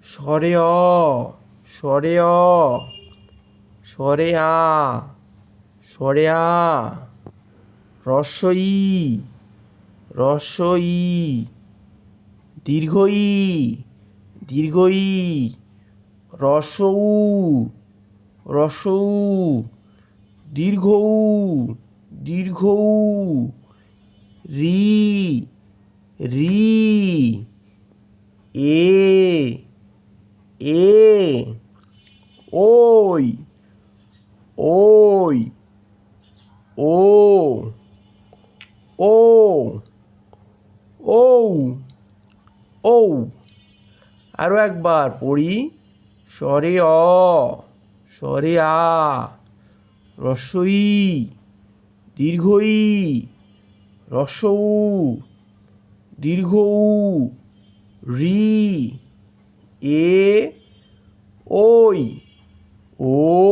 স্বরে অ, স্বরে অ, স্বরে আ, স্বরে আ, রস্ব ই, রস্ব ই, দীর্ঘ ই, দীর্ঘ ই, রস্ব উ, রস্ব উ, দীর্ঘ উ, দীর্ঘ উ, রি, রি, এ, এ, ওই, ওই, ও, ও, ঔ, ঔ। আরও একবার পড়ি। স্বরে অ, স্বরে আ, হ্রস্ব ই, দীর্ঘ ই, হ্রস্ব উ, দীর্ঘ উ, রি, এ, ওই, ও।